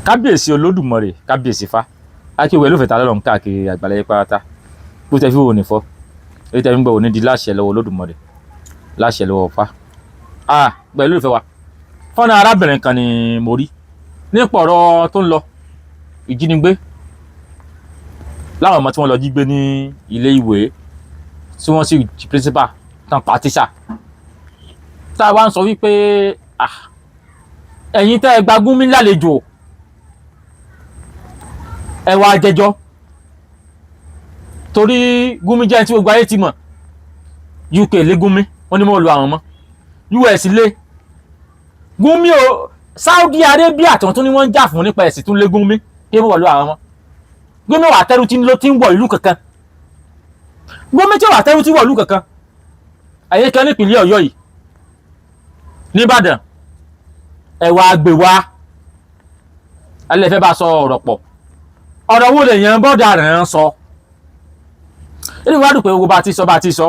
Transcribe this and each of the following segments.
kábíyèsí olódùmarè kábíyèsí fa akíwẹ̀ ló fẹ́ ta lọ́rùn káàkiri àgbàlẹ̀ pátá bó tẹ́ fi wò ní fọ́ èyí tẹ́ fi ń gbọ́ òní di láṣẹ lọ́wọ́ olódùmarè láṣẹ lọ́wọ́ fa pẹ̀lú ìfẹ́ wa fọ́nà arábìnrin kan ni mo rí nípa ọ̀rọ̀ tó ń lọ ìjínigbé láwọn ọmọ tí wọ́n lọ jí gbé ní ilé ìwé tí wọ́n sì jí principal tán pa tíṣà tá a wá ń sọ wípé ẹ̀yin tẹ́ ẹ gba Gúnmi lálejò ẹ wá jẹ́jọ́ torí Gúnmi jẹ́ tí gbogbo ayé ti mọ̀ UK lé Gúnmi wọ́n ní mọ́ lu àwọn ọmọ US lé Gúnmi o Saudi Arabia tó ní wọ́n ń jà fún nípa ẹ̀sìn tún lé Gúnmi kí wọ́n lu àwọn ọmọ Gúnmi wà tẹ́rù tí ló ti ń wọ ìlú kankan Gúnmi tí wà tẹ́rù tí wọ ìlú kankan ayé kan nípìnlẹ̀ Ọ̀yọ́ yìí nìbàdàn ẹ̀wà gbè wá alẹ́ fẹ́ bá sọ ọ̀rọ̀ pọ̀ ọ̀rọ̀ wo lè yẹn bọ́dà rẹ̀ ń sọ inú wa dùn pé owó bá ti sọ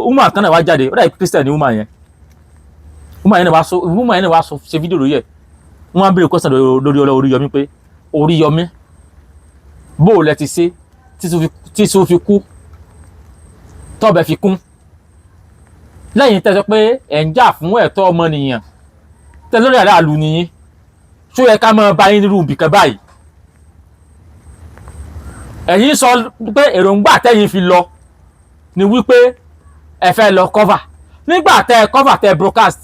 woman kan náà wá jáde ó dà Christian ni woman yẹn náà wá sọ ṣe fídíò lórí ẹ̀ wọ́n á béèrè question lórí Oríyọmí pé Oríyọmí bó o lẹ ti ṣe tí so fi kú tọ́bẹ̀ fi kún lẹ́yìn tẹ́ sọ pé ẹ̀ ń jà fún ẹ̀tọ́ ọmọnìyàn tẹ́ lórí aráàlú nìyí ṣó yẹ ká máa bá yín nírú ibìkan báyìí ẹ̀yin sọ pé èròǹgbà tẹ́yin fi lọ ni wípé ẹ fẹ́ lọ cover nígbà tẹ́ cover tẹ́ broadcast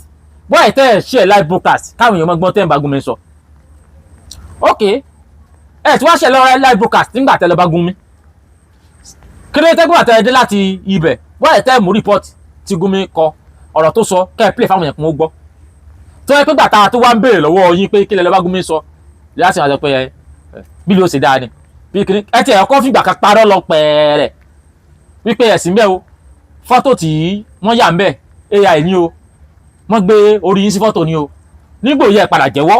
bọ́ọ̀ tẹ́ ẹ̀ share live broadcast káwọn èèyàn mọ́gbọ́n tẹ́ ń bá Gúnmi sọ ok ẹ̀ tí wọ́n ṣe lọ́wọ́ live broadcast nígbà tẹ́ lọ bá Gúnmi kírẹ́tẹ́gbà tẹ́ dé láti ibẹ̀ bọ́ọ̀ tẹ́ mú report tí Gúnmi kọ ọ̀rọ̀ tó sọ kẹ́ ẹ̀ play fáwọn èèyàn kún ó gbọ́ tó yẹ pé gbàtà tó wá ń béèrè lọ́wọ́ yín pé kí lẹ lọ bá Gúnmi sọ láti wá sọ pé bí ló ṣe dáa ni bí kìíní ẹ ti ẹ̀kọ́ fìgbà kan parọ́ lọ pẹ̀ẹ́rẹ̀ wípé ẹ̀sìn bẹ́ẹ̀ o fọ́tò tí wọ́n yà ń bẹ̀ AI ni o wọ́n gbé orí yín sí fọ́tò ni o nígbò yẹ padà jẹ́wọ́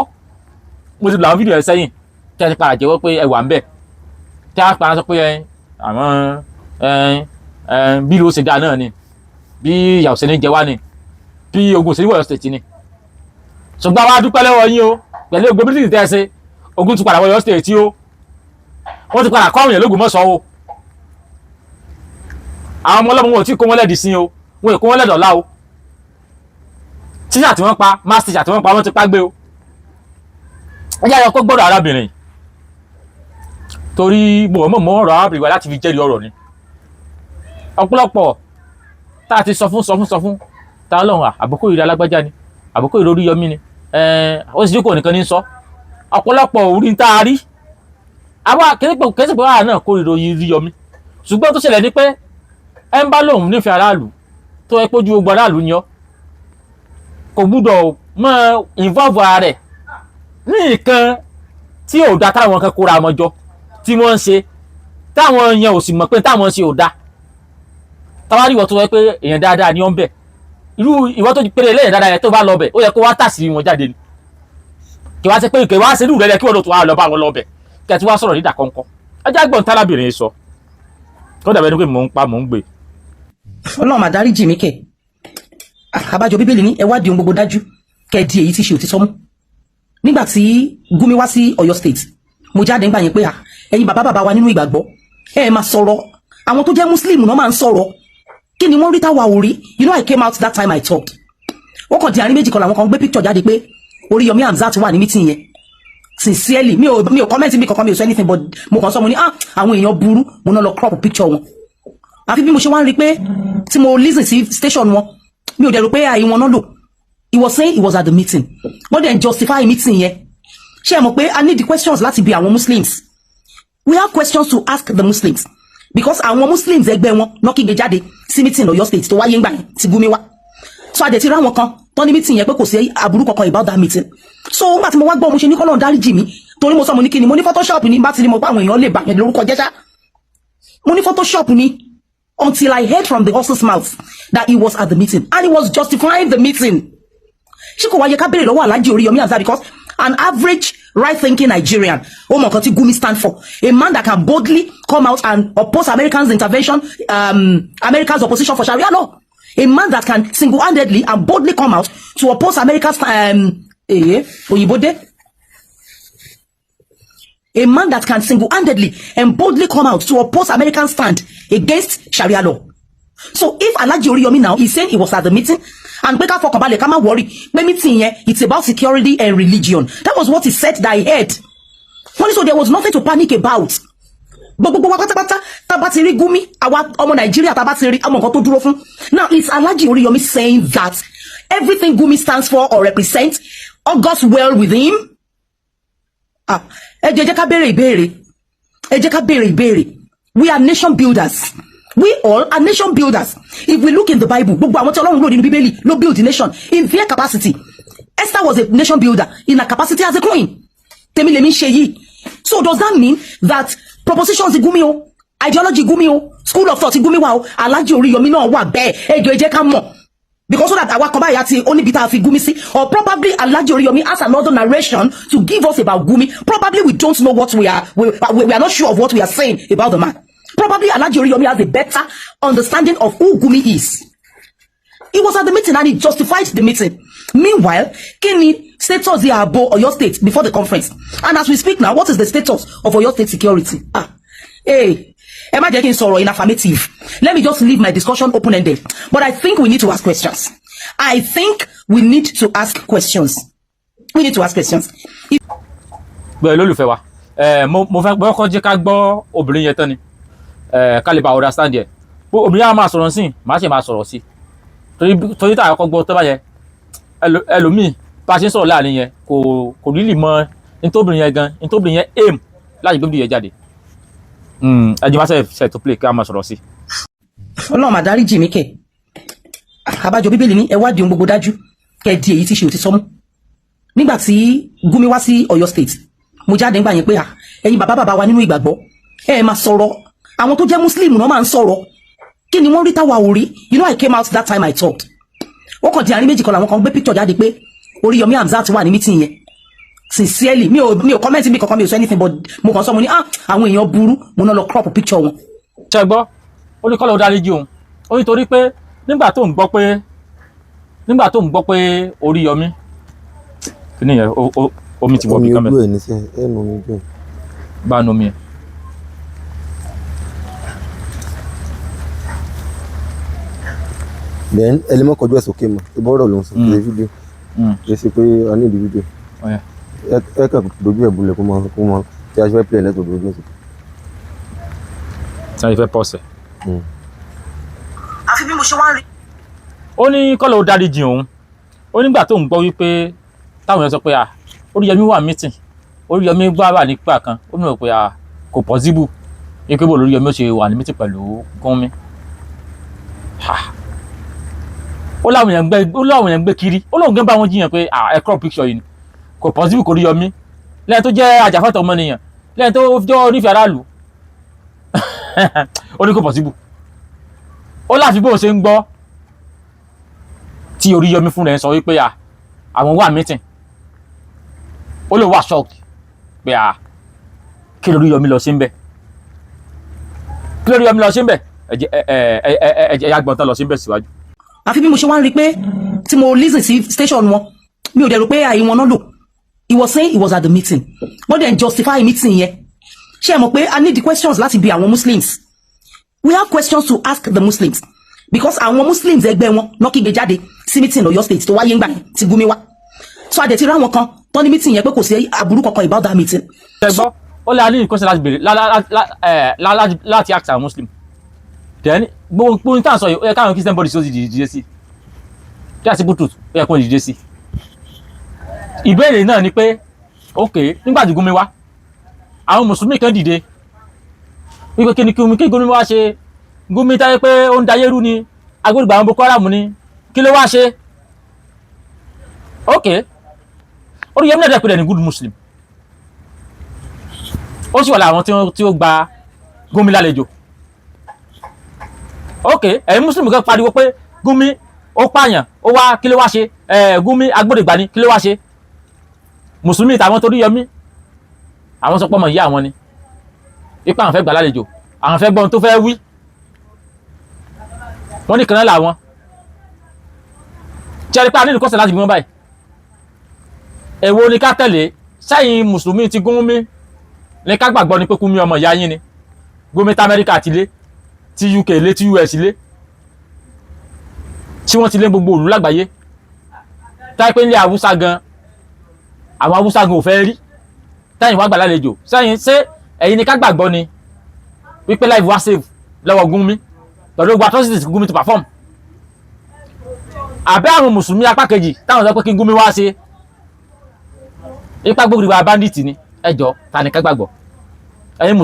mo ti làwọn fídíò ẹ̀ sẹ́yìn tí a ti padà jẹ́wọ́ pé ẹ wà ń bẹ̀ tí a padà sọ pé àwọn bí ló ṣe dáa náà ni bí ìyàwó ṣe ní jẹ wá ni bí ogun òṣèlú Ọ̀yọ́ state ni ṣùgbọ́n àwa dúpẹ́ lọ́wọ́ yín o pẹ̀lú ogun British tẹ́ ẹ ṣe ogun ti padà wọ Ọ̀yọ́ state o wọ́n ti padà kọ́ àwọn èèyàn lógun mọ́sọ̀ o àwọn ọmọ ọlọ́mọ wọn ò tí kó wọn lẹ́dìí sí o wọn ò kó wọn lẹ́dọ̀ọ́lá o tíṣà tí wọ́n pa mass tíṣà tí wọ́n pa wọ́n ti pa gbé o ẹ jẹ́ àyọkọ́ gbọ́dọ̀ arábìnrin torí mọ̀ ọ̀rọ̀ arábìnrin wa láti fi jẹ́rìí ọ̀rọ̀ ni ọ̀pọ̀lọpọ̀ tá a ti sọ fún ta lọ́hùn àbùkù ìrẹ́ alágbájá ni àbùkù ìrẹ́ Oríyọmí ni ó sì jókòó nìkan ní sọ ọ̀pọ̀lọpọ̀ orí tá a rí àwa kẹ́sìpẹ́ wà náà kó ìròyìn Oríyọmí ṣùgbọ́n tó ṣẹlẹ̀ ní pé ẹ ń bá lòun nífẹ̀ẹ́ aráàlú tó ẹ pójú gbogbo aráàlú ni ọ kò gbúdọ̀ mọ́ involve ara rẹ̀ ní nǹkan tí ò da táwọn kan kóra wọn jọ tí wọ́n ń ṣe táwọn yẹn ò sì mọ̀ pé táwọn ṣe ò da táwa rí ìwọ tó wẹ́ pé èèyàn dáadáa ni ó ń bẹ̀ irú ìwọ tó péré lẹ́yìn dáadáa yẹn tó bá lọ bẹ̀ ó yẹ kó wá tàṣírí wọn jáde ni kí wá ṣe pé ìkẹwàá ṣe irú rẹ̀ kí wọ́n lọ tó wá lọ bá wọn lọ bẹ̀ kí ẹ ti wá sọ̀rọ̀ nídà kọ́ńkọ́ ẹjá gbọ́n tálábìnrin sọ kó dàbẹ́ ni pé mò ń pa mò ń gbé. Ọlọ́run mà dáríjì mí kẹ̀ àbájọ bíbélì ní ẹ wádìí ohun gbogbo dájú kẹ́ di èyí tí ṣe òtítọ́ mú nígbà tí Gúnmi wá sí Ọ̀yọ́ state mo jáde nígbà yẹn pé ẹ̀yin bàbá wa nínú ìgbàgbọ́ ẹ máa sọ̀rọ̀ àwọn tó jẹ́ muslim náà máa ń sọ̀rọ̀ kí ni wọ́n rí táwa ò rí you know I came out that time I talked wọ́n kàn di àárín méjì kan làwọn kan gbé picture jáde pé Oríyọmí Hamzat wà ní meeting yẹn sincerely mi ò comment mi kankan mi ò sọ anything but mo kàn sọ mo ní àwọn èèyàn burú mo náà lọ crop picture wọn àfi bí mo ṣe wá ń rí pé tí mo listen sí station wọn mi ò dẹ̀ rò pé àì wọn náà lò he was saying he was at the meeting wọ́n dẹ̀ justify meeting yẹn ṣé ẹ mọ̀ pé I need the questions láti bi àwọn Muslims we have questions to ask the Muslims because àwọn Muslims ẹgbẹ́ wọn náà kígbe jáde sí meeting Ọ̀yọ́ state tó wáyé ńgbà yẹn tí Gúnmi wá so a dẹ̀ ti rí àwọn kan tó ní meeting yẹn pé kò sí aburú kankan about that meeting so nígbà tí mo wá gbọ́ mo ṣe ní kọ́lọ́run dáríjì mi torí mo sọ mo ní kíni mo ní photoshop ni bá ti ní mo pa àwọn èèyàn lè bà yẹn lórúkọ jẹ́ ṣá mo ní photoshop ni until I heard from the horse's mouth that he was at the meeting and he was justifying the meeting ṣé kò wáyé ká béèrè lọ́wọ́ Alhaji Oríyọmí Hamzat because an average right-thinking Nigerian ó mọ̀ nǹkan tí Gúnmi stand for a man that can boldly come out and oppose Americans intervention America's opposition for Sharia law a man that can single-handedly and boldly come out to oppose America's òyìnbó dé A man that can single-handedly and boldly come out to oppose American stand against Sharia law. So if Alhaji Oriyomi now is saying he was at the meeting and Beka Fokobale, come worry, meeting here, it's about security and religion. That was what he said that I heard. So there was nothing to panic about. Now it's Alhaji Oriyomi saying that everything Gumi stands for or represents all goes well with him. We are nation builders. We all are nation builders. If we look in the Bible, build the nation in their capacity. Esther was a nation builder in her capacity as a queen. So does that mean that propositions Igumio, ideology Gumio, school of thought Igumiwa, Alhaji Oriyomi no wa be because so that our Kobayati only bit of Gumisi, or probably Alhaji Oriyomi has another narration to give us about Gumi. Probably we don't know what we are not sure of what we are saying about the man. Probably Alhaji Oriyomi has a better understanding of who Gumi is. He was at the meeting and he justified the meeting. Meanwhile, Kenny status the Abo Oyo State before the conference. And as we speak now, what is the status of Oyo State security? Hey, am I getting sorrow in affirmative? Let me just leave my discussion open-ended. But I think we need to ask questions. I think we need to ask questions. We need to ask questions. Well, lólùfẹ́ wa, mo fẹ́ gbọ́ jẹ́ ká gbọ́ obìnrin yẹn tán ni. Ká lè bá understand yẹ. Obìnrin á máa sọ̀rọ̀ sí, máa ṣe máa sọ̀rọ̀ sí. Torí tá àkọ́kọ́ gbọ́ tó bá yẹ. Ẹlòmíì bá ṣe ń sọ̀rọ̀ láàrin yẹn kò really mọ nítòbìnrin yẹn gan, nítòbìnrin yẹn aim láti gbé yẹn jáde. Ẹjọ́ máa ṣe to play ká máa sọ̀rọ̀ sí. Ọlọ́run máa dáríjì mí kẹ̀. Àbájọ Bíbélì ní ẹ wádìí ohun gbogbo dájú kẹ́ di èyí tí ṣe òtítọ́ mú. Nígbà tí Gumi wá sí Ọ̀yọ́ State, mo jáde ńgbà yẹn pé ẹ̀yin bàbá wa nínú ìgbàgbọ́ ẹ máa sọ̀rọ̀. Àwọn tó jẹ́ Muslim náà máa ń sọ̀rọ̀. Kí ni wọ́n rí táwa ò rí? You know, I came out that time I talked. Wọ́n kàn di àárín méjì kan làwọn kan gbé picture jáde pé Oriyomi Hamzat wà ní meeting yẹn. Sincerely, mi ò comment mi kankan, mi ò sọ anything, but mo kàn sọ mo ní àwọn èèyàn burú, mo náà lọ crop picture wọn. Ṣé gbọ́? Ó ní kọ́lọ̀ dáríjì òun. Ó ní torí pé nígbà tó ń gbọ́ pé Oriyomi kíni yẹn omi ti wọ bí kámẹ́. Omi ojú ẹ̀ ní sẹ́ ẹ̀ nù omi ojú ẹ̀. Bá nu omi ẹ̀. Then ẹ lè mọ́ kọjú ẹ̀ sókè mọ́ ẹ bọ́rọ̀ ló ń sọ ṣe fídíò ṣe ṣe pé a ní ìdí fídíò ẹ kàn dojú ẹ̀ bulẹ̀ kó mọ tí a ṣe fẹ́ play ẹ̀ lẹ́tọ̀ dojú ẹ̀ sókè. Tí a ṣe fẹ́ pọ̀sẹ̀. Àfi bí mo ṣe wá rí. Ó ní kọ́lọ̀ dáríjì òun. Ó nígbà tó ń gbọ́ wípé táwọn èèyàn sọ pé Oriyomi wà meeting, Oriyomi wà nípa kan, ó mọ̀ pé kò possible ní pé bó Oriyomi ó ṣe wà ní meeting pẹ̀lú Gumi. Ó láwọn èèyàn gbé kiri, ó lóun gẹ́ bá wọn jiyàn pé ẹ crop picture yìí ni kò possible kò Oriyomi lẹ́yìn tó jẹ́ ajàfẹ́tọ̀ọ́ ọmọnìyàn, lẹ́yìn tó jẹ́ onífẹ̀ẹ́ aráàlú. Ó ní kò possible. Ó láfi bó ṣe ń gbọ́ tí Oriyomi fún rẹ̀ sọ wípé àwọn wà meeting. Ó lè wà shock pé kí Oriyomi lọ sí ń bẹ̀. Kí Oriyomi lọ sí ń bẹ̀? Ẹ̀jẹ̀ agbọ̀ntán lọ sí ń bẹ̀ síwájú. Àfi bí mo ṣe wá rí pé tí mo listen sí station wọn, mi ò dẹ̀ rò pé àyè wọn náà lò. He was saying he was at the meeting. But then justify meeting yẹn. Ṣé ẹ mọ̀ pé I need the questions láti bi àwọn Muslims. We have questions to ask the Muslims. Because àwọn Muslims ẹgbẹ́ wọn náà kígbe jáde sí meeting Ọ̀yọ́ State tó wáyé ńgbà yẹn tí Gumi wá. So a dẹ̀ ti rí àwọn kan tó ní meeting yẹn pé kò sí aburú kankan about that meeting. Ṣé gbọ́? Ó lè ní question láti béèrè láti ask àwọn Muslim. Then gbogbo ní tàn sọ yìí ó yẹ káwọn Christian body sóòsì dìde sí. Kí àti bluetooth ó yẹ kó dìde sí. Ìbéèrè náà ni pé ok nígbà tí Gumi wá àwọn mùsùlùmí kan dìde wípé kí Gumi wá ṣe. Gumi táyé pé ó ń dayé rú ni agbórígbà àwọn Boko Haram ni kí ló wá ṣe. Ok Oriyomi náà dẹ̀ pé ní good Muslim, ó sì wà láwọn tí ó gba Gumi lálejò. Ok ẹ̀yin Muslim kan pariwo pé Gumi ó pààyàn ó wá kí ló wá ṣe, Gumi agbórígbà ni kí ló wá ṣe. Mùsùlùmí tàwọn tó Oriyomi àwọn sọ pé ọmọ ìyá àwọn ni ipa àwọn fẹ́ gbà lálejò, àwọn fẹ́ gbọ́n tó fẹ́ wí. Wọ́n ní kan náà làwọn tí a rí pé a nílùú kọ́sẹ̀ láti bí wọ́n báyìí. Èwo ni ká tẹ̀lé sẹ́yìn mùsùlùmí ti Gumi ní ká gbàgbọ́ ni pé Gumi ọmọ ìyá yín ni Gumi tí Amẹ́ríkà ti lé tí UK lé tí US lé tí wọ́n ti lé gbogbo òlú lágbàáyé táyé pé nílẹ̀ Haúsá gan àwọn Haúsá gan ò fẹ́ rí táyìn wá gbà lálejò sẹ́yìn ṣé ẹ̀yin ni ká gbàgbọ́ ni wípé life wá save lọ́wọ́ Gumi pẹ̀lú gbogbo atrocities Gumi to perform àbẹ́ àwọn mùsùlùmí apá kejì táwọn sọ pé kí Gumi wá ṣe ipa gbogbo ìwà bandit ni ẹjọ́ ta ni ká gbàgbọ́ ẹ̀yin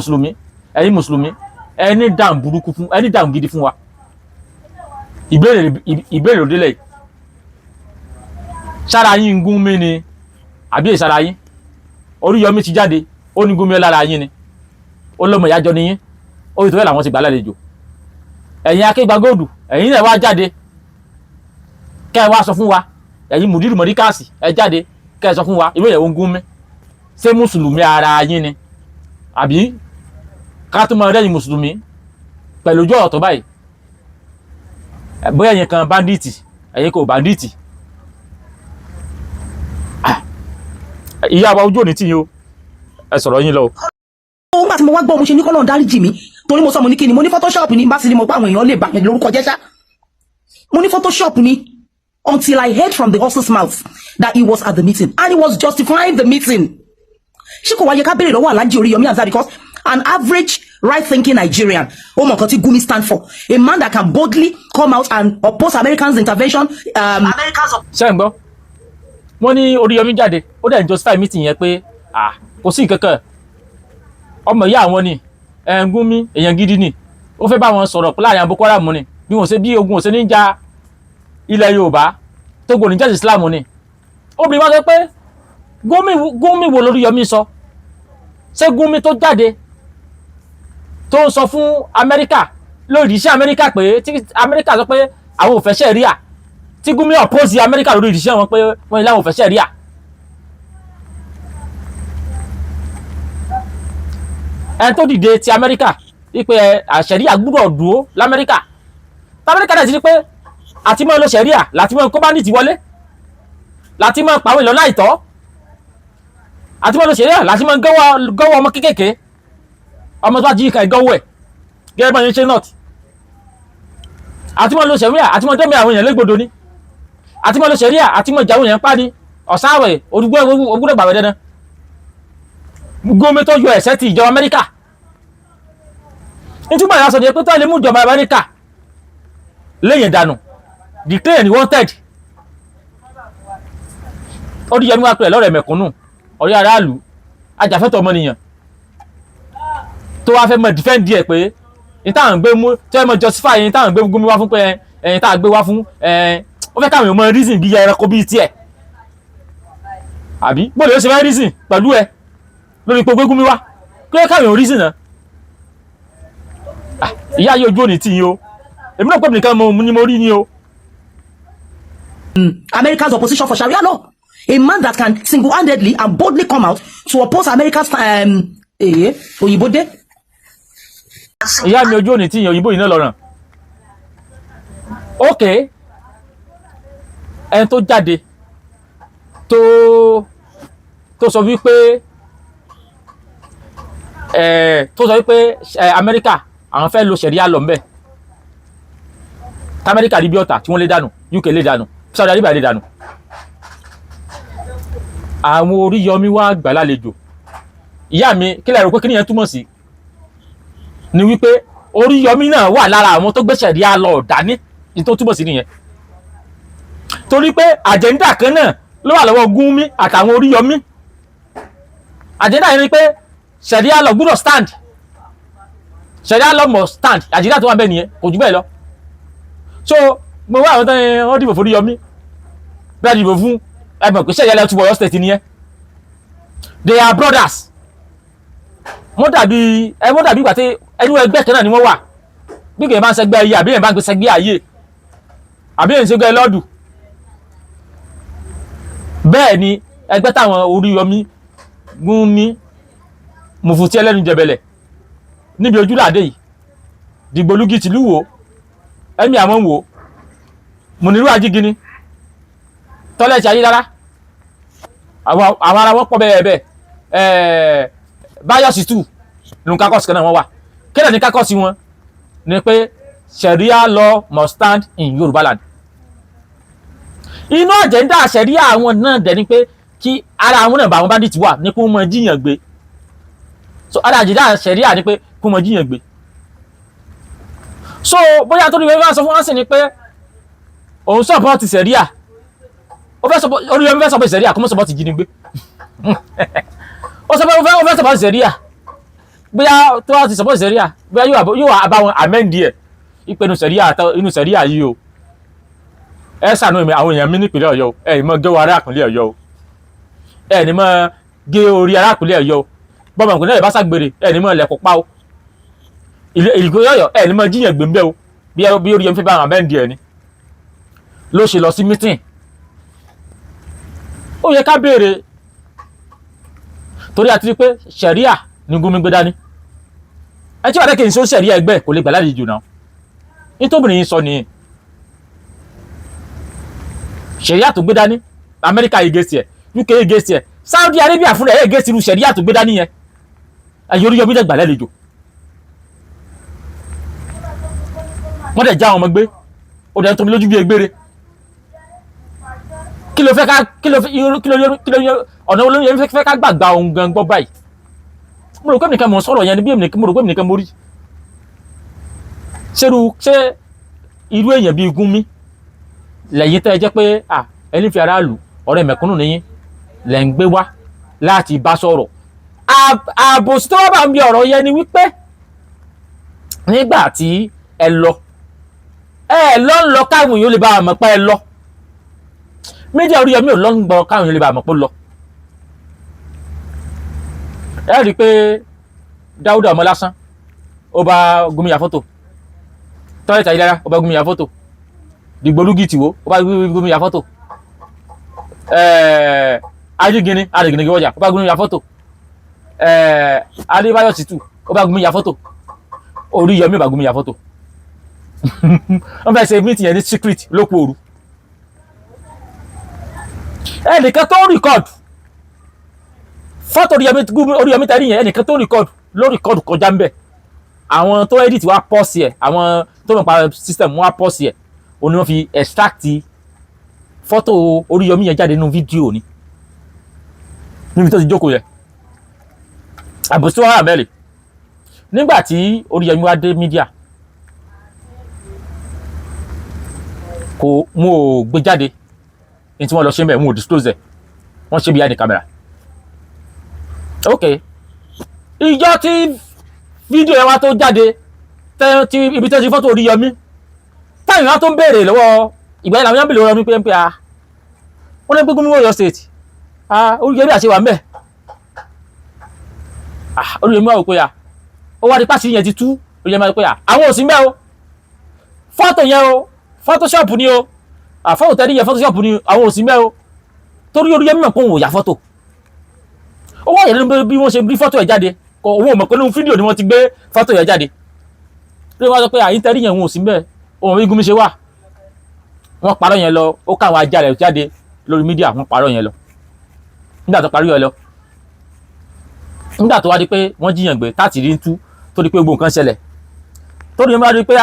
mùsùlùmí ẹni dáhùn burúkú fún ẹni dáhùn gidi fún wa ìbéèrè òdélẹ̀ sára yín Gumi ni àbí ìsára yín Oríyọmí ti jáde ó ní Gumi lára yín ni ó lọ́mọ ìyájọ́ ni yín ó ìtòwẹ́ làwọn ti gbà lálejò ẹ̀yin Akégbàgold ẹ̀yin náà wá jáde kẹ́ ẹ wá sọ fún wa ẹ̀yin Mùdírù Mọ̀ríkàsì ẹ jáde kẹ́ ẹ sọ fún wa ìwé ìyẹ̀wò Gumi ṣé mùsùlùmí ara yín ni àbí ká tó mọ rẹ́yìn mùsùlùmí pẹ̀lú ojú ọ̀tọ̀ báyìí bóyá ẹ̀yin kan bandit ẹ̀yin kò bandit ìyá wa ojú òní tí yín o ẹ sọ̀rọ̀ yín lọ. ó gbà tí mo wá gbọ́ mo ṣe ní kọ́lọ́run dáríjì mi torí mo sọ mo ní kí ni mo ní photoshop ni bá sì ni mo pa àwọn èèyàn lè bà mí lórúkọ jẹ́ ṣá mo ní photoshop ni until I heard from the horse's mouth that he was at the meeting and he was justifying the meeting. Ṣé kò wáyé ká béèrè lọ́wọ́ Alhaji Oriyomi Hamzat because an average right-thinking Nigerian ó mọ nǹkan tí Gumi stand for, a man that can boldly come out and oppose Americans' intervention. ṣé ń gbọ́ wọ́n ní Oriyomi jáde ó dẹ̀ ń justify meeting yẹn pé kò sí nǹkankan ọmọ ìyá àwọn ni Gumi èèyàn gidi ni ó fẹ́ bá wọn sọ̀rọ̀ láàrin àwọn Boko Haram ni bí wọ́n ṣe bí ogun ọ̀sẹ̀ ní jà ilẹ̀ Yorùbá tó gbòòrò níjà Islam ni obìnrin wá sọ pé Gumi wo l'Oriyomi sọ ṣé Gumi tó jáde tó ń sọ fún Amẹ́ríkà lórí iṣẹ́ Amẹ́ríkà pé tí Amẹ́ríkà sọ pé àwọn ò fẹ́ ṣẹ̀ríà tí Gumi oppose Amẹ́ríkà lórí iṣẹ́ wọn pé wọ́n ní láwọn ò fẹ́ ṣẹ̀ríà. ẹni tó dìde ti Amẹ́ríkà wípé ṣẹ̀ríà gbúdọ̀ dúró l'Amẹ́ríkà t'Amẹ́ríkà náà ti ní pé àti mọ́ lọ ṣẹ̀ríà láti mọ́ kó bandit wọlé láti mọ́ pàwọn ìlọ́lá ìtọ́ àti mọ́ lọ ṣẹ̀ríà láti mọ́ gọ́wọ́ ọmọ kékèké ọmọ tó bá jí ìka ìgọ́wọ́ ẹ̀ gẹ́gẹ́ bá yẹn ṣe nọ́ọ̀tì àti mọ́ lọ ṣẹ̀ríà àti mọ́ dẹ́mi àwọn èèyàn légbodò ní àti mọ́ lọ ṣẹ̀ríà àti mọ́ ìjà àwọn èèyàn pa ní ọ̀sáwẹ̀ ogúnrẹ́ gbàwẹ̀ dandan Gumi tó yọ ẹ̀sẹ̀ ti ìjọba Amẹ́ríkà nítorí àwọn sọ̀dẹ̀ pé tó lè mú ìjọba Amẹ́ríkà lẹ́yìn ìdànù declare wanted Oríyọmí wá pẹ̀lú lọ́rẹ̀ mẹ̀kúnnù ọ̀rẹ́ aráàlú ajàfẹ́tọ̀ ọmọnìyàn tó wá fẹ́ mọ̀ defend ẹ̀ pé ìtàwọn gbé mú tó fẹ́ mọ̀ justify ìtàwọn gbé Gumi wá fún pé ìtàwọn gbé wá fún ó fẹ́ káwọn èèyàn mọ̀ reason bí ẹranko bíi tiẹ̀ àbí bóòlù ó ṣe fẹ́ reason pẹ̀lú ẹ lórí ipò gbé Gumi wá kí ó káwọn èèyàn reason náà ìyá yóò ojú òní tì yín o èmi náà pẹ́ nìkan ni mo rí ni o. America's opposition for Sharia law, a man that can single-handedly and boldly come out to oppose America's òyìnbó dé. ìyá mi ojú òní tí yín òyìnbó yìí náà lọ́ràn ok ẹni tó jáde tó sọ wípé Amẹ́ríkà àwọn fẹ́ lo ṣẹ̀ríà lọ mbẹ́ t'Amẹ́ríkà rí bí ọ̀tá tí wọ́n lé dànù UK lé dànù Saudi Arabia lé dànù àwọn Oríyọmí wá gbà lálejò ìyá mi kí lẹ rò pé kí nìyẹn túmọ̀ sí ni wípé Oríyọmí náà wà lára àwọn tó gbé ṣẹ̀ríà lọ dání ní tó túmọ̀ sí nìyẹn torí pé àjẹ́ndà kan náà ló wà lọ́wọ́ Gumi àtàwọn Oríyọmí àjẹ́ndà yẹn ni pé ṣẹ̀ríà lọ gbúdọ̀ stand ṣẹ̀ríà lọ must stand àjẹ́ndà tó wà bẹ́ẹ̀ nìyẹn kò jù bẹ́ẹ̀ lọ so mo wá àwọn tán wọ́n dìbò fún Oríyọmí bẹ́ẹ̀ dìbò fún ẹgbọ̀n pé ṣẹ̀ríà lọ túbọ̀ Ọ̀yọ́ state nìyẹn they are brothers wọ́n dàbí ìgbà tí ẹnu ẹgbẹ́ kan náà ni wọ́n wà bí kò yẹn bá ń ṣẹgbẹ́ ayé àbí yẹn bá ń ṣẹgbẹ́ ayé àbí yẹn ń ṣẹgbẹ́ lọ́dù bẹ́ẹ̀ ni ẹgbẹ́ táwọn Oríyọmí Gumi Mufti ẹlẹ́nu jẹ̀bẹ̀lẹ̀ níbi ojúlàdé yìí Dìgbòlugi tìlú Wó ẹ̀mí àwọn wò Mùnírù Ajígini tọ́lẹ̀tì ayé rárá àwọn ara wọn pọ̀ bẹ́ẹ̀ Báyọ̀sí 2 nínú kákọ́sì kan náà wọ́n wà kílẹ̀ ní kákọ́sì wọn ni pé Sharia law must stand in Yorùbá land. Inú àjẹ́ndà Sharia àwọn náà dẹ̀ ni pé kí ara àwọn náà bá àwọn bandit wà ní kó mọ jíyàn gbé. So ara àjẹ́ndà Sharia ni pé kó mọ jíyàn gbé. So bóyá tó ní wọ́n sọ fún wọn sí ni pé òun support Sharia Oríyọmí fẹ́ support Sharia kó mọ́ support jínigbé. Ó fẹ́ support Sharia bóyá tó wá ti support Sharia bóyá yóò wà bá wọn amend ẹ̀ ìpinnu inú Sharia yìí o ẹ ṣàánú mi àwọn èèyàn mi nípìnlẹ̀ Ọ̀yọ́ ẹ ní mọ́ gé ará ìpínlẹ̀ Ọ̀yọ́ ẹ ní mọ́ gé orí ará ìpínlẹ̀ Ọ̀yọ́ bọ́mọ̀ ìpínlẹ̀ Ọ̀yọ́ bá ṣàgbèrè ẹ ní mọ́ ilẹ̀kùn pa o ìpínlẹ̀ Ọ̀yọ́ ẹ ní mọ́ jíyàn gbé ń bẹ́ o bí Oríyọmí fẹ́ bá àwọn amend ẹ̀ ni ló ṣe lọ sí meeting. Ó yẹ ká béèrè torí àti rí pé Sharia ní Gumi gbé dání ẹ tí wà dẹ́kẹ̀ ní sọ Sharia ẹgbẹ́ kò lè gbà lálejò náà nítòbìnrin yìí sọ nìyẹn Sharia tó gbé dání Amẹ́ríkà against ẹ̀ UK against ẹ̀ Saudi Arabia fúnra ẹ̀ against irú Sharia tó gbé dání yẹn ẹ̀yìn Oríyọmí dẹ̀ gbà lálejò wọ́n dẹ̀ já àwọn ọmọ gbé ó dẹ̀ ń tóbi lójú bí egbére kí ló fẹ́ ọ̀nà olóyè fẹ́ ká gbàgbà ohun gan gbọ́ báyìí mo rò pé nìkan mọ̀ sọ̀rọ̀ yẹn ni bí mo rò pé nìkan mo rí ṣé irú èèyàn bíi Gumi lẹ́yìn tẹ́ ẹ jẹ́ pé ẹni fi aráàlú ọ̀rẹ́ mẹ̀kúnnù nìyí lẹ́ ń gbé wá láti bá sọ̀rọ̀ ààbò tó wá bá ń bí ọ̀rọ̀ yẹn ni wípé nígbà tí ẹ lọ ń lọ káwọn èèyàn lè bá àmọ́ pé ẹ lọ mídíà Oríyọmí ò lọ́ngbọ̀n káwọn èèyàn lè bá àmọ́ pé lọ ẹ rí i pé Dáúdà ọmọ lásán ó bá Gumi ya fọ́tò tọ́lẹ̀tì Ayédára ó bá Gumi ya fọ́tò Dìgbòlugi Tìwó ó bá Gumi ya fọ́tò Ajígini Adìgínigi wọ́jà ó bá Gumi ya fọ́tò Adébáyọ̀sí 2 ó bá Gumi ya fọ́tò Oríyọmí ó bá Gumi ya fọ́tò wọ́n fẹ́ ṣe meeting yẹn ní secret lókù òru ẹnìkan tó record fọ́tò Oríyọmí tẹ́rí yẹn ẹnìkan tó record ló record kọjá ń bẹ̀ àwọn tó edit wá pause ẹ̀ àwọn tó mọ̀ pa system wá pause ẹ̀ ó ní wọ́n fi extract fọ́tò Oríyọmí yẹn jáde nínú fídíò ni níbi tó ti jókòó yẹn àbòsí wàhálà mẹ́rin nígbà tí Oríyọmí wá dé media kò mú ò gbé jáde ní tí wọ́n lọ ṣe mẹ́ mú ò disclose ẹ̀ wọ́n ṣe behind the camera ok ìjọ tí fídíò yẹn wá tó jáde tí ibi tí wọ́n ti fọ́tò Oríyọmí táyì wá tó ń béèrè lọ́wọ́ ìgbà yẹn làwọn yẹn ń béèrè lọ́wọ́ mi pé wọ́n lè gbógun mú Ọ̀yọ́ state Oríyọmí àṣewà ń bẹ̀ Oríyọmí wà wò pé ó wá di pàṣẹ yẹn ti tú Oríyọmí wà pé àwọn ò sí mẹ́ o fọ́tò yẹn o photoshop ni o àfọ́wò tẹ́lẹ̀ yẹ photoshop ni àwọn òsì mẹ́ o torí Oríyọmí mọ̀ pé òun ò yà fọ́tò ó wà yẹn bí wọ́n ṣe rí fọ́tò ẹ̀ jáde kò òun ò mọ̀ pé nínú fídíò ni wọ́n ti gbé fọ́tò ẹ̀ jáde lórí wọ́n sọ pé àyín tẹ́lẹ̀ yẹn òun òsì mẹ́ òun bí Gumi ṣe wà wọ́n parọ́ yẹn lọ ó káwọn ajá rẹ̀ jáde lórí mídíà wọ́n parọ́ yẹn lọ nígbà tó parí yẹn lọ nígbà tó wá di pé wọ́n jíyàn gbé táàtì rí ń tú tó di pé gbogbo nǹkan ṣẹlẹ̀ tó di pé pé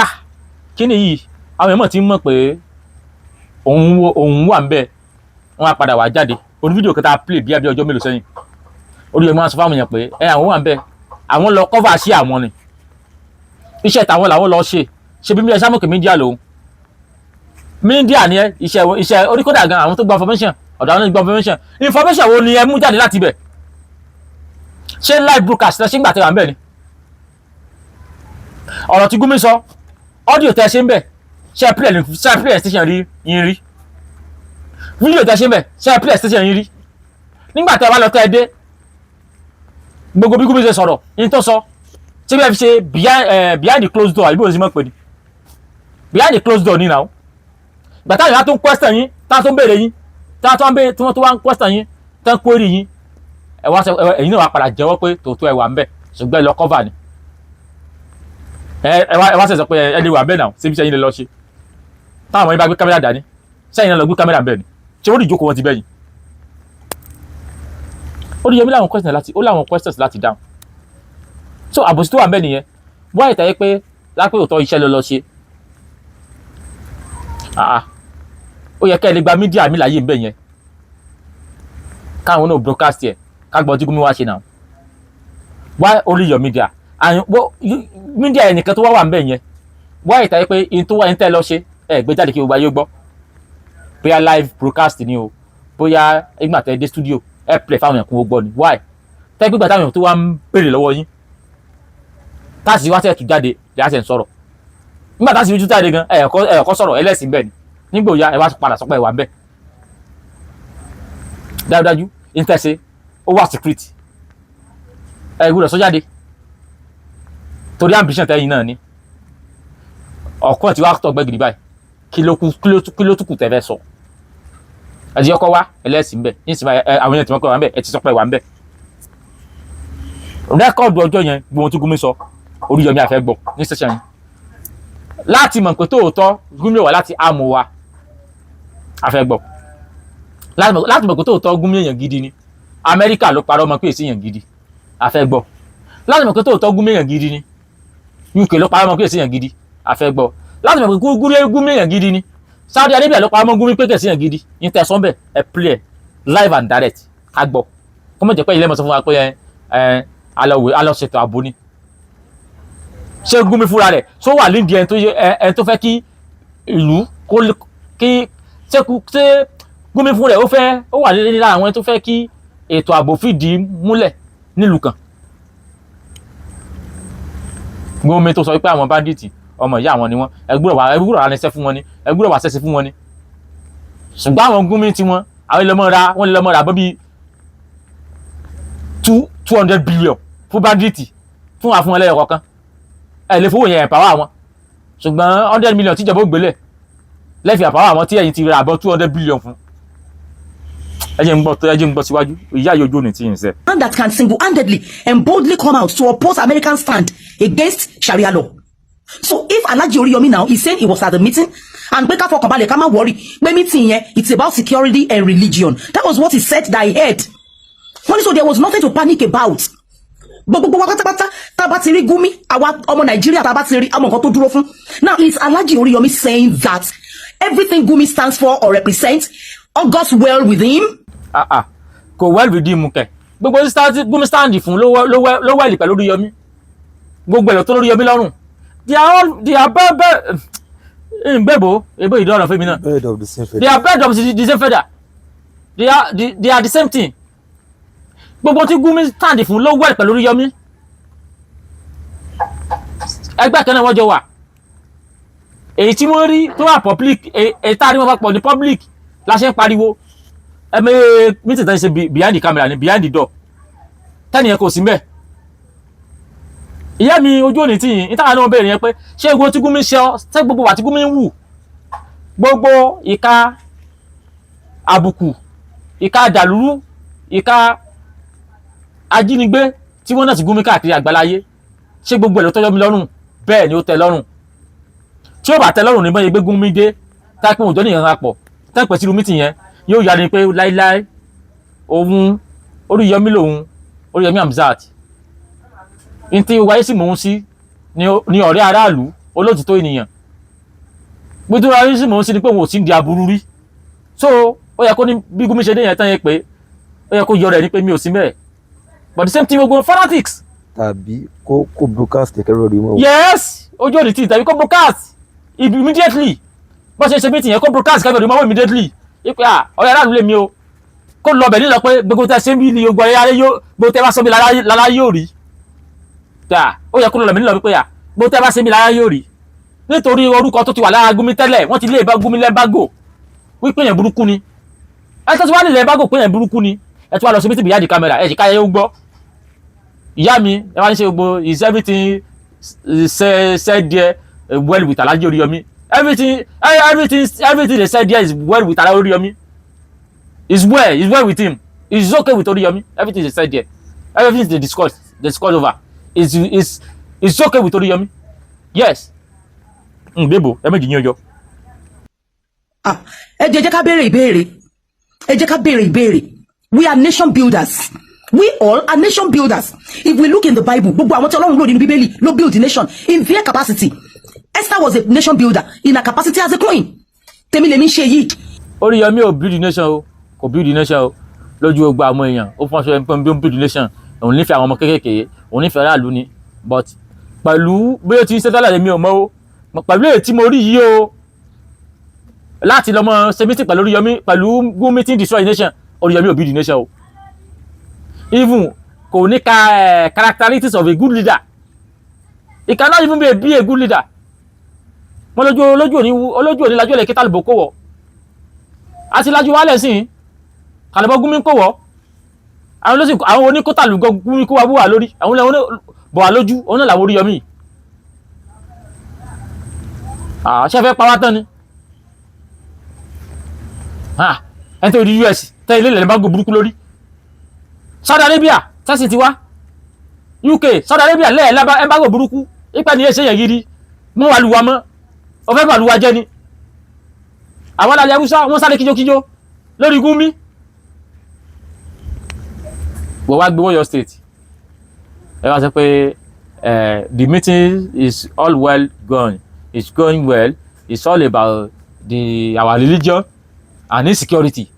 kí ni yìí àwọn èèyàn ti mọ̀ pé òun wà ń bẹ̀ wọ́n á padà wá jáde orí fídíò kẹta play bí ọjọ́ mélòó sẹ́yìn Oríyọmí wọn sọ fáwọn èèyàn pé àwọn wà ń bẹ̀ àwọn lọ cover sí àwọn ni iṣẹ́ tàwọn làwọn lọ ṣe bí mílíọ̀nù sámùkì mídíà lòun mídíà ni iṣẹ́ oríkọ́dà gan àwọn tó gba information ọ̀dọ̀ àwọn tó gba information wo ni ẹ mú jáde láti bẹ̀ ṣé live broadcast ṣé ń gbà tẹ́wà ń bẹ̀ ni ọ̀rọ̀ tí Gumi sọ audio tẹ́ ṣe ń bẹ̀ ṣe play station rí yín rí fídíò tẹ́ ṣe ń bẹ̀ ṣe play station yín rí nígbà tẹ́ wá lọ tẹ́ dé gbogbo bí Gumi ṣe sọ̀rọ̀ yín tó sọ ṣé bí ẹ fi ṣe behind the closed door àbí bó ṣe mọ̀ pé ni behind the closed door ni now gbàtà yìí wá tó ń question yín tá tó ń béèrè yín tá tó ń béèrè tí wọ́n tó wá ń question yín tá ń query yín ẹ̀yin náà wá padà jẹ́wọ́ pé tòótọ́ ẹ wà ń bẹ̀ ṣùgbọ́n ẹ lọ cover ni ẹ wá sẹ̀sọ̀ pé ẹni wà bẹ́ẹ̀ náà síbi iṣẹ́ yín lè lọ ṣe táwọn ọmọ yín bá gbé kámẹ́rà dání sẹ́yìn náà lọ gbé kámẹ́rà bẹ́ẹ̀ ni ṣé ó rí ìjókòó wọn ti bẹ́yìn Oríyọmí láwọn questions láti dáhùn so àbòsí tó wà bẹ́ẹ̀ nìyẹn wọ́n ìtàyẹ pé lápẹ́ òótọ́ iṣẹ́ lọ ṣe ó yẹ kẹ́ ẹ lè gba mídíà mi láyé bẹ́ẹ̀ yẹn káwọn náà broadcast yẹ ká gbọ́ tí Gumi wá ṣe náà why only your media and mídíà ẹnìkan tó wà bẹ́ẹ̀ yẹn wọ́n ìtàyẹ pé in tó wà ní tẹ́ lọ ṣe ẹ gbé jáde kí gbogbo ayé gbọ́ bóyá live broadcast ni o bóyá ìgbà tẹ́ dé studio ẹ play fáwọn èèyàn kún ó gbọ́ ni why tẹ́ gbígbà táwọn èèyàn tó wá ń béèrè lọ́wọ́ yín táàsì wá tẹ̀ tún jáde ìyá sẹ̀ ń sọ̀rọ̀ nígbà táàsì tún jáde gan ẹ̀ẹ̀kọ́ sọ̀rọ̀ ẹlẹ́sìn bẹ́ẹ̀ ni nígbà òya ẹ wá padà sọ pé ẹ wà ń bẹ̀ dájúdájú ìtẹ̀sẹ̀ ó wà secret ẹ gbọ́dọ̀ sọ jáde torí ambition tẹ́yìn náà ni ọ̀kan tí wàá tọ̀ gbẹ́gìrì báyìí kí ló tún kù tẹ́ fẹ́ sọ ẹ ti yọkọ wá ẹlẹ́sìn bẹ́ẹ̀ ní ìsìn àwọn èèyàn tí wọ́n kọ́ wà ń bẹ̀ ẹ ti sọ pé wà ń bẹ̀ rẹ́kọ̀dù ọjọ́ yẹn gbogbo tí Gumi sọ Oríyọmí àfẹ́ gbọ́ ní sẹ́sẹ̀ yẹn láti mọ̀ pé tóòtọ́ Gumi wà láti àmọ́ wa àfẹ́ gbọ́ láti mọ̀ pé tóòtọ́ Gumi èèyàn gidi ni Amẹ́ríkà ló parọ́ mọ́ pé èsì èèyàn gidi àfẹ́ gbọ́ láti mọ̀ pé tóòtọ́ Gumi èèyàn gidi ni UK ló parọ́ mọ́ pé èsì èèyàn gidi àfẹ́ gbọ́ láti mọ̀ pé Gumi èèyàn gidi ni Saudi Arabia ló parọ́ mọ́ Gumi pé èsì èèyàn gidi ní tẹ̀sán bẹ̀ ẹ play live and direct ká gbọ́ kọ́mọ̀ jẹ́ pé ilé mọ̀ sọ fún wa pé alọ́ṣètò ààbò ni ṣé Gumi fúnra rẹ̀ tó wà nídìí ẹni tó fẹ́ kí ìlú ṣé Gumi fúnra rẹ̀ ó wà nídìí àwọn ẹni tó fẹ́ kí ètò ààbò fìdí múlẹ̀ nílùú kan Gumi tó sọ pé àwọn báńdíìtì ọmọ ìyá àwọn ni wọ́n ẹgbúrò wà nẹsẹ́ fún wọn ni ẹgbúrò wà sẹ́sẹ́ fún wọn ni ṣùgbọ́n àwọn Gumi tí wọ́n lè lọ́mọ ra bọ́ bí 200 billion fún báńdíìtì fún àfún ẹlẹ́yọ̀ kọ̀ọ̀kan ẹ lè fowó yẹn ẹ̀pàwọ́ àwọn ṣùgbọ́n 100 million tíjọba ó gbélé lẹ́fì àpàwọ́ àwọn tí ẹ̀yin ti ra àbọ̀ 200 billion fún ẹ jẹ́ ń gbọ́ síwájú ìyá yóò jóni tí ń sẹ́. That can single-handedly and boldly come out to oppose American stand against Sharia law. So if Alhaji Oriyomi now is saying he was at the meeting and pé ká fọkàn balẹ̀ ká má worry pé meeting yẹn it's about security and religion, that was what he said that he heard. So there was nothing to panic about. Gbogbo wa pátápátá tá bá ti rí Gumi àwa ọmọ Nàìjíríà tá bá ti rí àwọn nǹkan tó dúró fún. Now is Alhaji Oriyomi saying that everything Gumi stands for or represents all goes well with him? Kò well with him kẹ̀. Gbogbo Gumi stand fún ló wẹ̀lì pẹ̀lú Oriyomi. Gbogbo ẹ̀lọ́ tó lórí Yomi lọ́rùn. They are bebo ebo ìdọ́rọ̀ fún mi náà. Bird of the same feather. They are bird of the same feather. They are the same thing. Gbogbo tí Gumi stand fún ló wẹ̀lì pẹ̀lú Oriyomi. Ẹgbẹ́ kan náà wọ́n jọ wà. Èyí tí wọ́n rí tó wà public èyí tá a rí wọn papọ̀ ní public la ṣe ń pariwo. Meeting tán ṣe behind the camera ni behind the door. Tẹ́nìyẹn kò sí mbẹ̀. Ìyá mi ojú òní tí yìí ìtàkà náà bèèrè yẹn pé ṣé gbogbo tí Gumi ṣe ṣé gbogbo wà tí Gumi ń wù gbogbo ìka àbùkù ìka dàlúrú ìka ajínigbé tí wọ́n náà ti Gumi káàkiri àgbáláyé ṣé gbogbo ẹ̀lọ́ tó yọ mi lọ́rùn bẹ́ẹ̀ ni ó tẹ́ lọ́rùn tí ó bá tẹ́ lọ́rùn ní báyìí gbé Gumi dé tápẹ́ òjò nìyẹn rapọ̀ tẹ́pẹ́ sí mítì yẹn yóò yára ni pé láíláí òun Oríyọmí lòun Oríyọmí Hamzat ntí wáyé sì mò ń sí ní ọ̀rẹ́ aráàlú olóòtítọ́ ènìyàn gbẹdúrà wáyé sì mò ń sí ni pé òun ò sí ń di aburú rí so ó yẹ kó ní bí Gumi ṣe dé yẹn tán yẹn pé ó yẹ kó yọ rẹ̀ ní pé mi ò sí mẹ́ẹ̀ but the same thing gbogbo fanatics. Tàbí kó broadcast kẹrọ rí mọ́. Yes ojú òní tí tàbí kó broadcast immediately bó ṣe meeting yẹn kó broadcast kẹrọ rí mọ́ immediately ipe ọ̀rẹ́ aráàlú lè mi o kó lọ bẹ̀ nílọ pé gbogbo tẹ ṣe ń bí ni ogun ayé yóò gbogbo tẹ bá sọ mi lára yóò rí ó yẹ kó lọ bẹ̀ nílọ wípé gbogbo tẹ bá ṣe mi lára yóò rí nítorí orúkọ tó ti wà lára Gumi tẹ́lẹ̀ wọ́n ti lé Gumi lẹ́bàgò wípé yẹn burúkú ni ẹ tó ti wá nílẹ̀ bàgò pé yẹn burúkú ni ẹ tó wá lọ sí meeting behind the camera ẹ sì ká yẹ ó gbọ́ ìyá mi ẹ wá ní ṣe gbogbo is everything said there well with Alhaji Oriyomi everything they said there is well with Alhaji Oriyomi is well with him it's okay with Oriyomi everything they said there everything they discussed over is okay with Oriyomi yes bebo ẹ méjì yín ọjọ́. ẹ jẹ́ ká béèrè ìbéèrè we are nation builders We all are nation builders. If we look in the Bible, gbogbo àwọn tí Ọlọ́run lò nínú Bíbélì ló build the nation in their capacity. Esther was a nation builder in her capacity as a queen. Tèmi lèmi ṣe yìí. Oríyọmí ò build the nation o, kò build the nation o. Lójú gbogbo àwọn èèyàn, ó fọ́n aṣọ ẹ̀pọ́n bí ó ń build the nation. Òun nífẹ̀ẹ́ àwọn ọmọ kéékèèké, òun nífẹ̀ẹ́ aráàlú ni. But pẹ̀lú bí ó ti ń ṣe tẹ́lẹ̀ lèmi ò mọ̀ o. Pẹ̀lú èyí tí mo rí yìí o, láti lọ́mọ ṣe meeting pẹ̀lú Oríyọmí, pẹ̀lú Gumi meeting destroy the nation, Oríyọmí ò build the nation o. Even kò ní characteristics of a good leader. He cannot even be a good leader. Wọ́n olójú òní lajú ẹ̀lẹ́kí tálùbọ̀ kó wọ̀. Àti lajú wálẹ̀ sí kàlùbọ̀ Gumi kó wọ̀. Àwọn oníkótàlùgọ́ Gumi kó wà búwà lórí. Àwọn bọ̀ wà lójú, òun náà làwọn Oríyọmí. Ṣé fẹ́ pa wá tán ni? Ẹni tó di US tẹ́ ilé ilẹ̀ bá gbò burúkú lórí. Saudi Arabia tẹ́sì ti wá. UK Saudi Arabia lẹ́ẹ̀ ẹ̀bágò burúkú. Ipa ni ẹ̀ṣẹ̀ yẹn gidi. Mú wa lùwà mọ́. Ọ̀fẹ́ bà lùwà jẹ́ ni. Àwọn alẹ́ Hausa wọ́n sáré kíjókíjó lórí Gumi. Wọ́n wá gbé Ọ̀yọ́ state. Ẹ wá sọ pé the meeting is all well gone. It's going well. It's all about our religion and insecurity.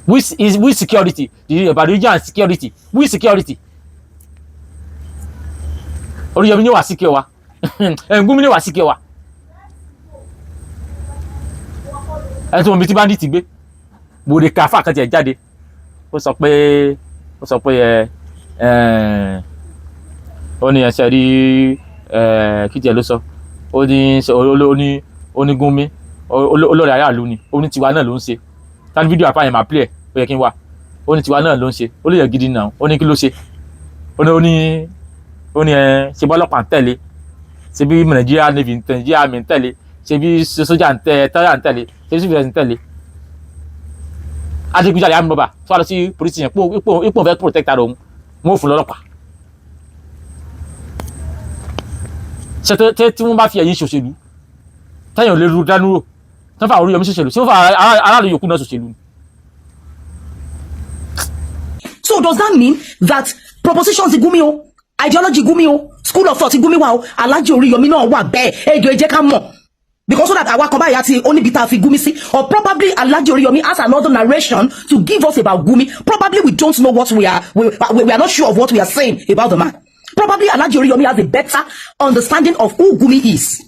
Which security? About religion and security. Which security? Oríyọmí ni wà secure wa. Gumi ni wà secure wa. Ẹni tí wọ́n bí tí bandit gbé. Bòde káfà kan ti ẹ̀ jáde. Ó sọ pé ó ní ẹsẹ̀ rí kí tiẹ̀ ló sọ. Ó ní Gumi olórí aráàlú ni. Ó ní tiwa náà ló ń ṣe. Tani fídíò àpá yẹn máa play ẹ̀ ó yẹ kí n wà. Ó ní tiwa náà ló ń ṣe. Ó lè yẹ gidi náà. Ó ní kí ló ṣe. Ó ní ṣe bí ọlọ́pàá ń tẹ̀lé. Ṣe bí Nàìjíríà mi ń tẹ̀lé. Ṣe bí sójà ń tẹ̀lé. Ṣe bí civil ń tẹ̀lé. Adigunjalè àmì bàbà tó wà lọ sí polisi yẹn ipò fẹ́ protect ara òun. Wọ́n ò fún lọ́lọ́pàá. Ṣé tí wọ́n bá fi ẹ̀yìn ṣòṣèlú tẹ́yìn ò lè ru dánúrò tí wọ́n fà Oríyọmí ṣòṣèlú tí wọ́n fà aráàlú yòókù náà ṣòṣèlú. So does that mean that propositions Gumi o, ideology Gumi o, school of thought Gumi wa o, Alhaji Oríyọmí náà wà bẹ́ẹ̀ ẹ jẹ́ ká mọ̀, because so that àwa kan báyìí àti oníbìtà fi Gumi sí, or probably Alhaji Oríyọmí has another narration to give us about Gumi. Probably we don't know what we are not sure of what we are saying about the man. Probably Alhaji Oríyọmí has a better understanding of who Gumi is.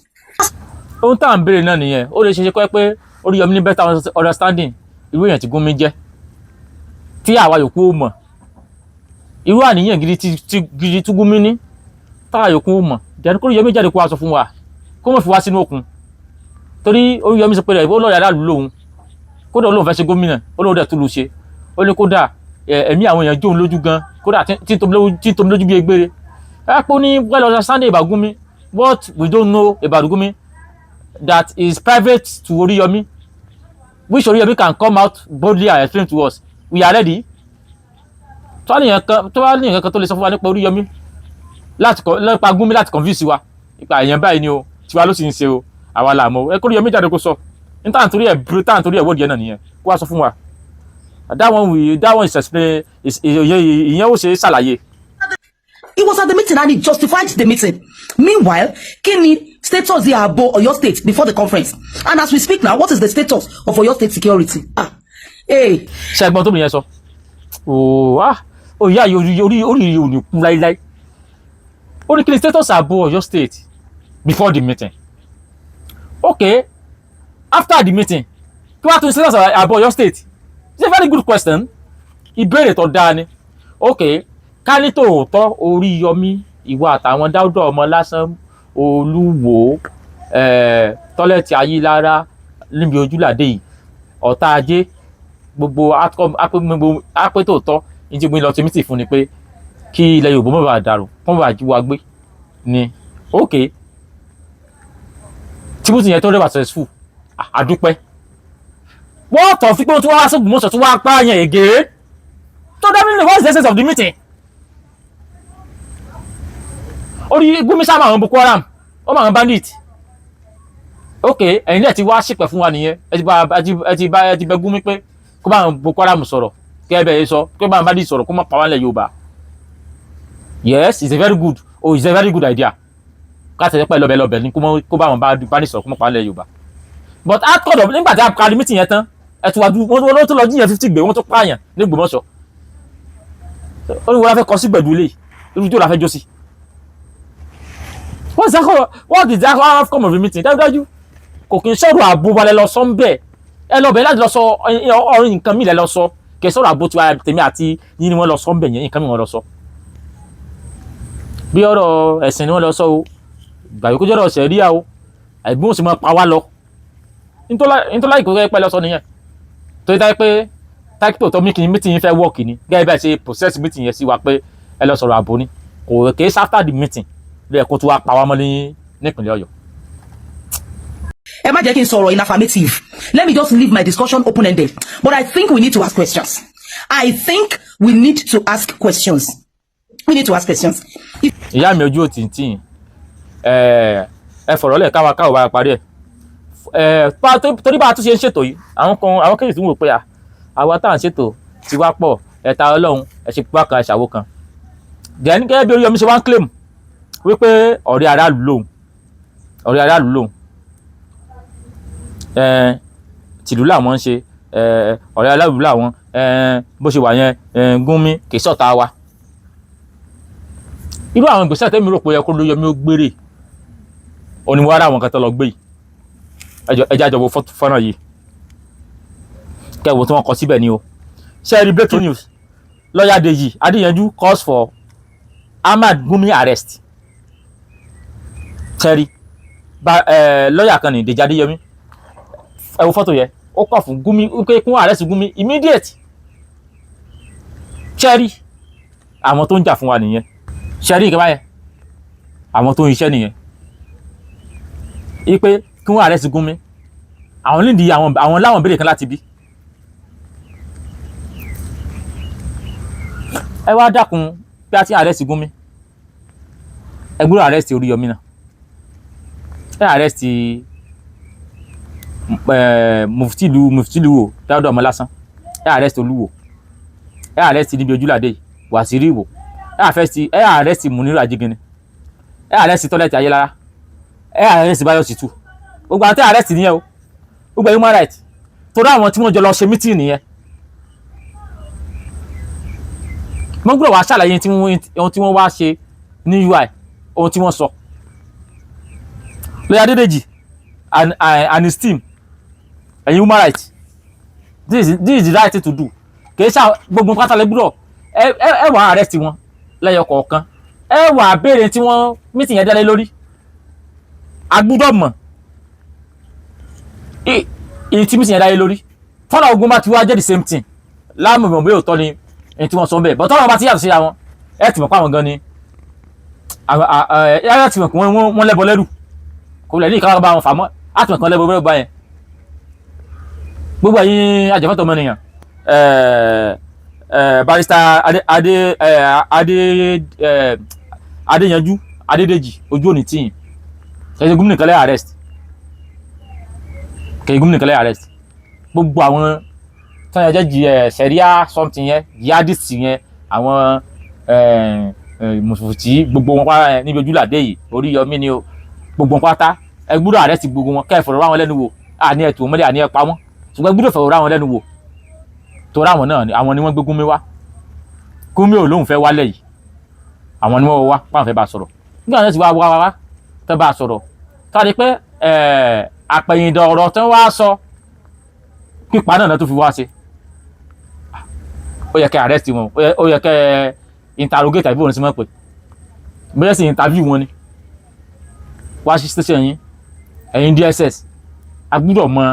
Ohun tá à ń béèrè náà nìyẹn. Ó lè ṣe kọ́ pé Oríyọmí ní better understanding irú èèyàn tí Gumi jẹ́ tí àwa yòókù ó mọ̀. Irú àníyàn gidi tí Gumi ní táwa yòókù ó mọ̀. Dẹ̀rù kó Oríyọmí jáde kó wá sọ fún wa kó mọ̀ fi wá sínú òkun. Torí Oríyọmí sọ pé rẹ̀ ó lọ́ọ̀rẹ́ aráàlú lòun. Kódà olóhùn fẹ́ ṣe gómìnà olóhùn dẹ̀ tó lu ṣe. Ó ní kódà ẹ̀mí àwọn èèyàn jóun lójú gan. Kódà tí ń tomi lójú bí egbére. Ẹ pé ó ní well understanding about Gumi. What we don't know about Gumi that is private to Oríyọmí, which Oríyọmí can come out boldly and explain to us. We are ready. Tó wá ní nǹkan kan tó lè sọ fún wa nípa Oríyọmí nípa Gumi láti convince wa nípa èèyàn báyìí ni o tiwa ló sì ń ṣe o àwa là mọ̀ ẹ kó Oríyọmí jáde kó sọ níta nítorí ẹ̀ wọ́ọ̀dì ẹ̀ náà nìyẹn kó wá sọ fún wa. That one is explain ìyẹn ó ṣe ṣàlàyé. He was at the meeting and he justified the meeting. Meanwhile, Kini status the Abo Oyo State before the conference. And as we speak now, what is the status of Oyo State security? Hey. Ṣẹ́gbọ́n tó mi yẹn sọ. Ìyá orí ò ní kú láíláí. Ó ní Kini status Abo Oyo State before the meeting. Okay, after the meeting, kí wàá tún status Abo Oyo State? It's a very good question. Ìbéèrè tó dáa ni. Okay. Ká ní tòótọ́ Oríyọmí ìwà àtàwọn Dáúdà ọmọ lásán Olúwo tọ́lẹ̀tì Ayílára níbi ojúlàdé yìí ọ̀tá ajé gbogbo apẹ́ tòótọ́ ní ti gbé lọ tìmítì fún ni pé kí ilẹ̀ Yorùbá má bàa dàrú kó má bàa jí wa gbé ni ok tìmítì yẹn tó rẹwà successful àdúpẹ́ wọ́n tọ̀ fí pé ó tún wá sóògùn mọ́sọ̀ tún wá pààyàn ègé tó dá nílẹ̀ what's the essence of the meeting. Orí Gumi sábà àwọn Boko Haram ó máa ń bandit ok ẹ̀yin náà ti wá ṣìpẹ̀ fún wa nìyẹn ẹ ti bẹ Gumi pé kó bá àwọn Boko Haram sọ̀rọ̀ kẹ́ bẹ́ẹ̀ sọ pé bá ń bá dì sọ̀rọ̀ kó má pa wá lẹ̀ Yorùbá. Yes, it's a very good idea ká tẹ̀lé pẹ́ lọ́bẹ̀ ni kó bá wọn bá dì sọ̀rọ̀ kó má pa wá lẹ̀ Yorùbá. But outcome of nígbà tí a parí meeting yẹn tán ẹ tún wá wọ́n tó lọ jíyàn 50 gbé wọ́n tó pààyàn ní Ògbómọ̀ṣọ́. Ó ní wọ́n fẹ́ kọ sí gbẹ̀dú ilé irú tó la fẹ́ jó sí. What is the outcome of the meeting? Dájúdájú kò kí n sọ̀rọ̀ ààbò wa lẹ lọ sọ ń bẹ̀ ẹ lọ bẹ̀ láti lọ sọ ọ̀rọ̀ nǹkan mi lẹ lọ sọ kì í sọ̀rọ̀ ààbò tiwa tèmi àti yín ni wọ́n lọ sọ ń bẹ̀ yẹn nǹkan mi wọ́n lọ sọ. Bí ọ̀rọ̀ ẹ̀sìn ni wọ́n lọ sọ o gbàgbé kó jẹ́ ọ̀rọ̀ ṣẹ̀ríà o àìbí wọn sì máa pa wá lọ nítorí ìkókó pẹ́ lọ sọ nìyẹn tó yẹ pé tákìtò tó meeting yẹn fẹ́ work ni gẹ́gẹ́ bẹ́ẹ̀ ṣe process meeting yẹn sí wa pé ẹ lọ sọ̀rọ̀ ààbò ni kò kì í after the meeting lẹ́yìn kó tó wá pa wá mọ́ nípìnlẹ̀ Ọ̀yọ́. Ẹ má jẹ́ kí n sọ̀rọ̀ in affirmative. Let me just leave my discussion open-ended. But I think we need to ask questions. We need to ask questions. Ìyá mi ojú òtítì ẹ fọ̀rọ̀ lẹ̀ káwa bá parí ẹ̀. Torí bá a tún ṣe ń ṣètò yìí àwọn kéèyàn tí wọ́n pé àwa tá à ń ṣètò ti wá pọ̀ ẹ̀ta Ọlọ́run ẹ̀ ṣe pípa kan ẹ̀ṣàwó kan. Then gẹ́gẹ́ bí Oríyọmí ṣe wá ń claim wípé ọ̀rẹ́ aráàlú lòun tìlú làwọn ń ṣe ọ̀rẹ́ aráàlú làwọn bó ṣe wà yẹn Gúnmi kì í ṣọ̀tá wa. Irú àwọn ìgbésẹ̀ tẹ́mi rò pé ẹ kó Oríyọmí ó gbére òní wọ́n ara àwọn kan tó lọ gbé yìí ẹjẹ́ àjọwò fọ́nà yìí kẹwò tí wọ́n kọ síbẹ̀ ni o. Ṣé ẹ rí breaking news lọ́ọ̀yà Dèjì Adéyanjú calls for Ahmad Gumi arrest. Ṣẹ́rí lọ́ọ̀yà kan ní Dèjì Adéyẹmí ẹ wo fọ́tò yẹn ó kọ̀ fún Gumi wípé kún arrest Gumi immediate. Ṣẹ́rí àwọn tó ń jà fún wa nìyẹn. Ṣẹ́rí ìkẹ́ báyẹn àwọn tó ń iṣẹ́ nìyẹn wípé kí wọ́n arrest Gumi àwọn nídìí àwọn láwọn béèrè kan láti bí. Ẹ wá dákun bí a ti arrest Gumi ẹ gbọ́dọ̀ arrest Oríyọmí náà ẹ arrest muftilu wo Dáúdà Ọmọlásán ẹ arrest Olúwo ẹ arrest níbi Ojúládé Wàsírí Ìwò ẹ arrest Muniru Ajígini ẹ arrest Tọ́lẹ̀tì Ayélára ẹ arrest Báyọ̀ Ṣìtù gbogbo àwọn tẹ arrest nìyẹn o gbogbo human right torí àwọn tí wọ́n jọ lọ ṣe meeting nìyẹn. wọ́n gbọ́dọ̀ wá ṣàlàyé ohun tí wọ́n wá ṣe ní UI ohun tí wọ́n sọ. Lọ́yà Adédèjì and his team ẹ̀yin human right this is the right thing to do kìí ṣá gbogbo pátá lẹ́gbọ́dọ̀ ẹ wà arrest wọn lẹ́yọ kọ̀ọ̀kan ẹ wà béèrè tí wọ́n meeting yẹn dálé lórí a gbọ́dọ̀ mọ̀ èyí tí meeting yẹn dálé lórí fọ́nà ogun bá ti wá jẹ́ the same thing láàmú ìmọ̀ bóyá òótọ́ ni ẹni tí wọ́n sọ bẹ́ẹ̀ bọ́tọ́ wọn bá ti yàtọ̀ síra wọn ẹ ti mọ̀ pé àwọn gan ni ẹ ti mọ̀ pé wọ́n lẹ́bọ lẹ́rù kò lẹ́ ní ìkáwá bá wọn fà mọ́ á ti mọ̀ pé wọ́n lẹ́bọ lẹ́rù báyẹn. Gbogbo ẹ̀yin ajẹ̀fọ́tọ̀ ọmọnìyàn barrister Adéyanjú Adédèjì ojú òní tíyìn kẹ̀yìn gómìnà kẹlẹ́ arrest gbogbo àwọn tọ́yà jẹ́ sẹ̀ríà something yẹn jihadist yẹn àwọn mùsùlùmí gbogbo wọn pátá níbi Ojúládé yìí Oríyọmí ni o gbogbo wọn pátá ẹ gbúdọ̀ arrest gbogbo wọn kẹ́ ẹ fọ̀rọ̀ ráwọn lẹ́nu wò àní ẹ̀ tó wọn mọ́lẹ̀ àní ẹ̀ pa wọ́n ṣùgbọ́n ẹ gbúdọ̀ fọ̀rọ̀ ráwọn lẹ́nu wò torí àwọn náà àwọn ni wọ́n gbé Gúnmi wá Gúnmi ò lóun fẹ́ wálẹ̀ yìí àwọn ni wọ́n wá páwọn fẹ́ bá sọ̀rọ̀ nígbà tó ti wá fẹ́ bá sọ̀rọ̀ káàdì pé àpẹ̀yìndà ọ̀rọ̀ tí wọ́n wá sọ pípa náà tó fi wá ṣe ó yẹ kẹ́ arrest wọn ó yẹ kẹ́ interrogate àbí wọn sì mọ̀ pé bẹ́ẹ̀ sì interview wọn ni wá sí station yín ẹ̀yin DSS a gbọ́dọ̀ mọ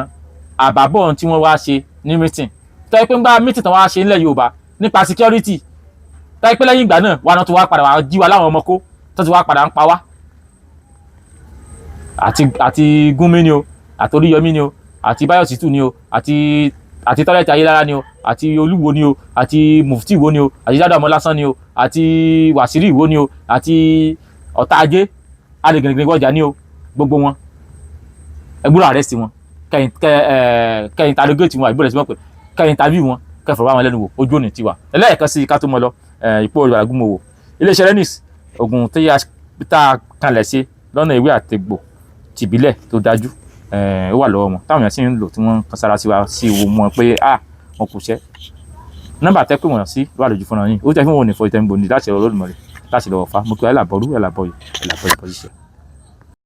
àbábọ̀ tí wọ́n wá ṣe ní meeting tẹ́ pé ń gbá meeting tán wá ṣe nílẹ̀ Yorùbá nípa security tẹ́ pé lẹ́yìn ìgbà náà wà náà tó wá padà wá jí wa láwọn ọmọ kó tó ti wá padà ń pa wá àti Gúnmi ni o àti Oríyọmí ni o àti Báyọ̀ Ṣìtù ni o àti Tọ́lẹ̀tì Ayélára ni o àti Olúwo ni o àti Mufti Ìwó ni o àti Dáúdà Ọmọlásán ni o àti Wàsírí Ìwó ni o àti Ọ̀tá Ajé alẹ́gẹ̀rẹ̀gẹ̀rẹ̀ ọjà ní o gbogbo wọn ẹ gbọ́dọ̀ arrest wọn kẹ́ interrogate wọn àbúrò ẹ̀sìn mọ̀ pé kẹ́ interview wọn kẹfọ̀rọ̀ bá wọn lẹ́nu wò ojú òní tiwa ẹlẹ́ẹ̀kan sí ká tó mọ lọ ìpò olùwàgúnmọ̀wò iléeṣẹ́ Renis oògùn tá a kanlẹ̀ ṣe lọ́nà ewé àtegbò tìbílẹ̀ tó dájú ó wà lọ́wọ́ wọn táwọn èèyàn sì ń lò tí wọ́n kan sára sí wo wọn pé wọn kò ṣẹ́ nọ́mbà tẹ́ pé wọ́n sí ló wà lójú fúnra yín ó tẹ́ fún wọn ò ní fọ ìtẹ́nubọ̀ ní láti ọ̀rọ̀ Olódùmarè láti lọ́wọ́ fa mo kí ẹ làbọ̀rú ẹ làbọ̀ yìí bọ́ ṣiṣẹ́.